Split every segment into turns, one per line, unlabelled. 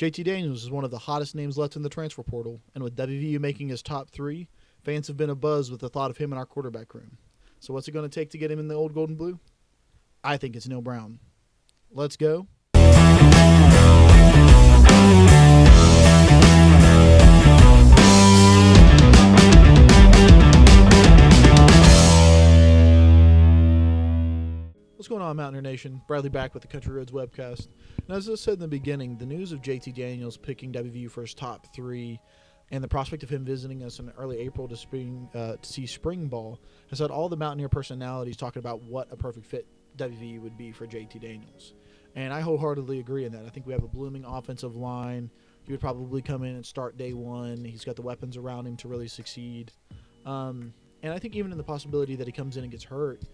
JT Daniels is one of the hottest names left in the transfer portal, and with WVU making his top 3, fans have been abuzz with the thought of him in our quarterback room. So what's it going to take to get him in the old gold and blue? I think it's Neal Brown. Let's go. What's going on, Mountaineer Nation? Bradley back with the Country Roads Webcast. And as I said in the beginning, the news of JT Daniels picking WVU for his top 3 and the prospect of him visiting us in early April to see spring ball has had all the Mountaineer personalities talking about what a perfect fit WVU would be for JT Daniels. And I wholeheartedly agree in that. I think we have a blooming offensive line. He would probably come in and start day one. He's got the weapons around him to really succeed. And I think even in the possibility that he comes in and gets hurt,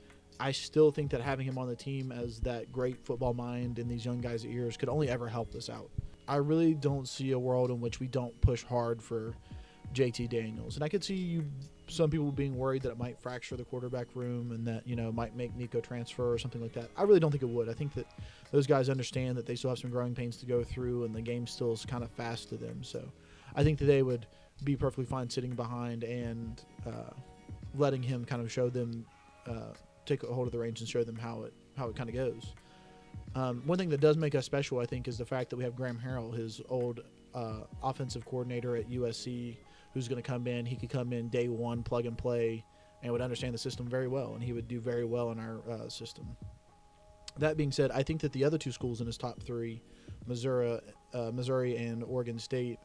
I still think that having him on the team as that great football mind in these young guys' ears could only ever help us out. I really don't see a world in which we don't push hard for JT Daniels. And I could see some people being worried that it might fracture the quarterback room and that, might make Nico transfer or something like that. I really don't think it would. I think that those guys understand that they still have some growing pains to go through and the game still is kind of fast to them. So I think that they would be perfectly fine sitting behind and letting him kind of show them take a hold of the reins and show them how it kind of goes. One thing that does make us special, I think, is the fact that we have Graham Harrell, his old offensive coordinator at USC, who's going to come in. He could come in day one, plug and play, and would understand the system very well, and he would do very well in our system. That being said, I think that the other two schools in his top 3, Missouri and Oregon State,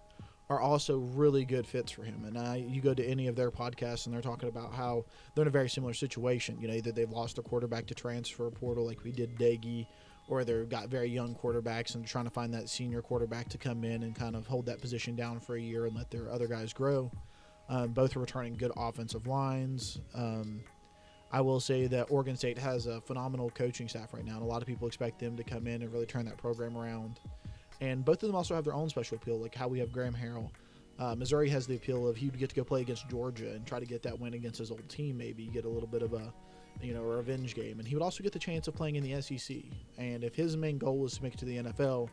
are also really good fits for him. And you go to any of their podcasts and they're talking about how they're in a very similar situation. Either they've lost their quarterback to transfer portal like we did Daggy, or they've got very young quarterbacks and trying to find that senior quarterback to come in and kind of hold that position down for a year and let their other guys grow. Both are returning good offensive lines. I will say that Oregon State has a phenomenal coaching staff right now, and a lot of people expect them to come in and really turn that program around. And both of them also have their own special appeal, like how we have Graham Harrell. Missouri has the appeal of he would get to go play against Georgia and try to get that win against his old team, maybe get a little bit of a revenge game. And he would also get the chance of playing in the SEC. And if his main goal was to make it to the NFL,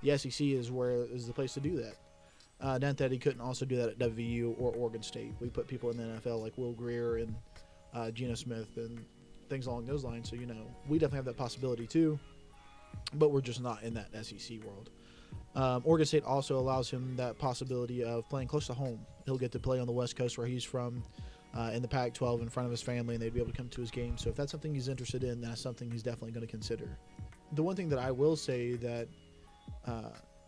the SEC is the place to do that. Not that he couldn't also do that at WVU or Oregon State. We put people in the NFL like Will Greer and Geno Smith and things along those lines. So, we definitely have that possibility too. But we're just not in that SEC world. Oregon State also allows him that possibility of playing close to home. He'll get to play on the West Coast where he's from, in the Pac-12 in front of his family, and they'd be able to come to his game. So if that's something he's interested in, that's something he's definitely going to consider. The one thing that I will say that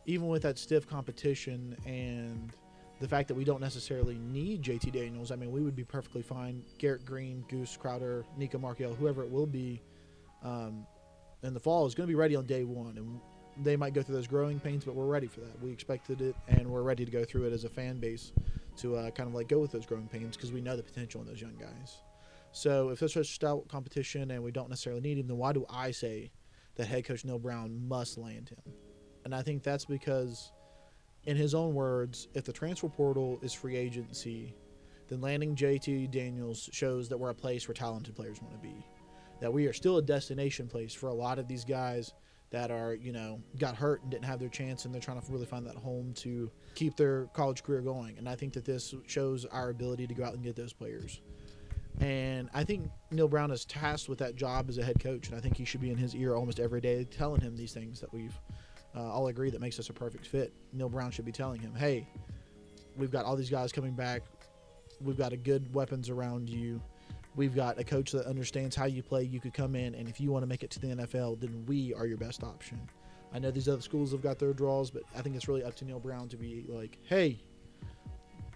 even with that stiff competition and the fact that we don't necessarily need JT Daniels, we would be perfectly fine. Garrett Green, Goose Crowder, Nico Markiel, whoever it will be, in the fall is going to be ready on day one, and they might go through those growing pains, but we're ready for that. We expected it, and we're ready to go through it as a fan base to kind of go with those growing pains because we know the potential in those young guys. So if there's such stout competition and we don't necessarily need him, then why do I say that head coach Neal Brown must land him? And I think that's because, in his own words, if the transfer portal is free agency, then landing JT Daniels shows that we're a place where talented players want to be. That we are still a destination place for a lot of these guys that are, got hurt and didn't have their chance, and they're trying to really find that home to keep their college career going. And I think that this shows our ability to go out and get those players. And I think Neal Brown is tasked with that job as a head coach, and I think he should be in his ear almost every day telling him these things that we've all agreed that makes us a perfect fit. Neal Brown should be telling him, hey, we've got all these guys coming back. We've got a good weapons around you. We've got a coach that understands how you play. You could come in, and if you want to make it to the NFL, then we are your best option. I know these other schools have got their draws, but I think it's really up to Neal Brown to be like, hey,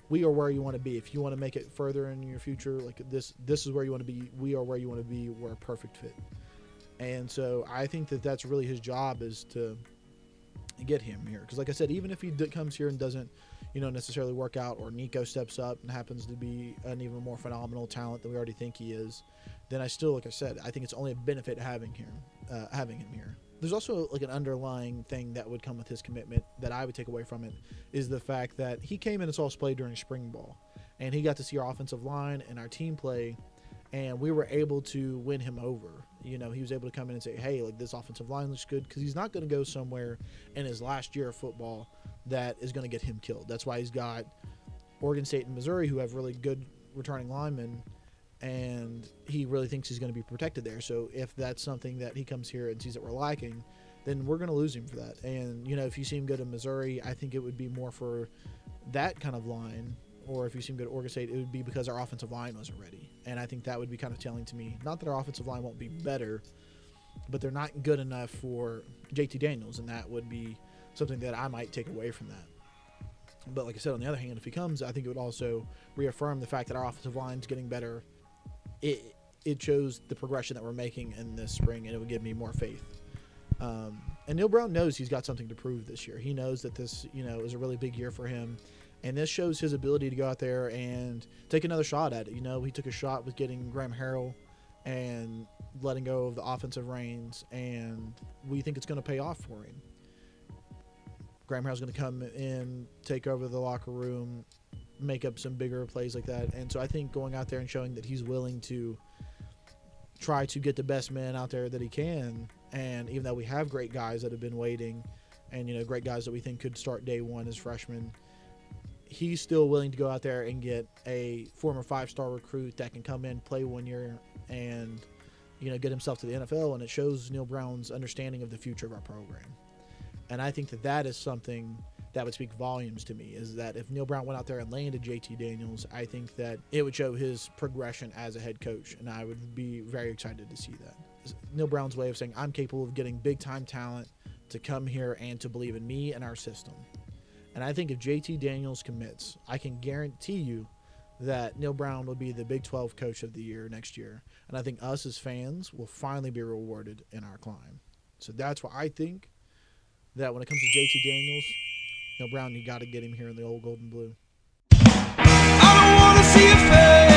we are where you want to be. If you want to make it further in your future, this is where you want to be. We are where you want to be. We're a perfect fit. And so I think that that's really his job, is to get him here. Because like I said, even if he comes here and doesn't necessarily work out, or Nico steps up and happens to be an even more phenomenal talent than we already think he is, then I still, like I said, I think it's only a benefit having him here. There's also an underlying thing that would come with his commitment that I would take away from it, is the fact that he came in and saw us play during spring ball, and he got to see our offensive line and our team play, and we were able to win him over. he was able to come in and say, hey, like, this offensive line looks good, because he's not going to go somewhere in his last year of football that is going to get him killed. That's why he's got Oregon State and Missouri, who have really good returning linemen, and he really thinks he's going to be protected there. So if that's something that he comes here and sees that we're lacking, then we're going to lose him for that. And, if you see him go to Missouri, I think it would be more for that kind of line. Or if you see him go to Oregon State, it would be because our offensive line wasn't ready. And I think that would be kind of telling to me. Not that our offensive line won't be better, but they're not good enough for JT Daniels, and that would be something that I might take away from that. But like I said, on the other hand, if he comes, I think it would also reaffirm the fact that our offensive line is getting better. It shows the progression that we're making in this spring, and it would give me more faith. And Neal Brown knows he's got something to prove this year. He knows that this, is a really big year for him. And this shows his ability to go out there and take another shot at it. He took a shot with getting Graham Harrell and letting go of the offensive reins, and we think it's going to pay off for him. Graham Harrell's going to come in, take over the locker room, make up some bigger plays like that. And so I think going out there and showing that he's willing to try to get the best man out there that he can, and even though we have great guys that have been waiting and, great guys that we think could start day one as freshmen, he's still willing to go out there and get a former 5-star recruit that can come in, play 1 year, and, get himself to the NFL. And it shows Neal Brown's understanding of the future of our program. And I think that is something that would speak volumes to me, is that if Neal Brown went out there and landed JT Daniels, I think that it would show his progression as a head coach. And I would be very excited to see that. Neal Brown's way of saying, I'm capable of getting big-time talent to come here and to believe in me and our system. And I think if JT Daniels commits, I can guarantee you that Neal Brown will be the Big 12 Coach of the Year next year. And I think us as fans will finally be rewarded in our climb. So that's why I think that when it comes to JT Daniels, Neal Brown, you got to get him here in the old gold and blue.
I don't want to see a face.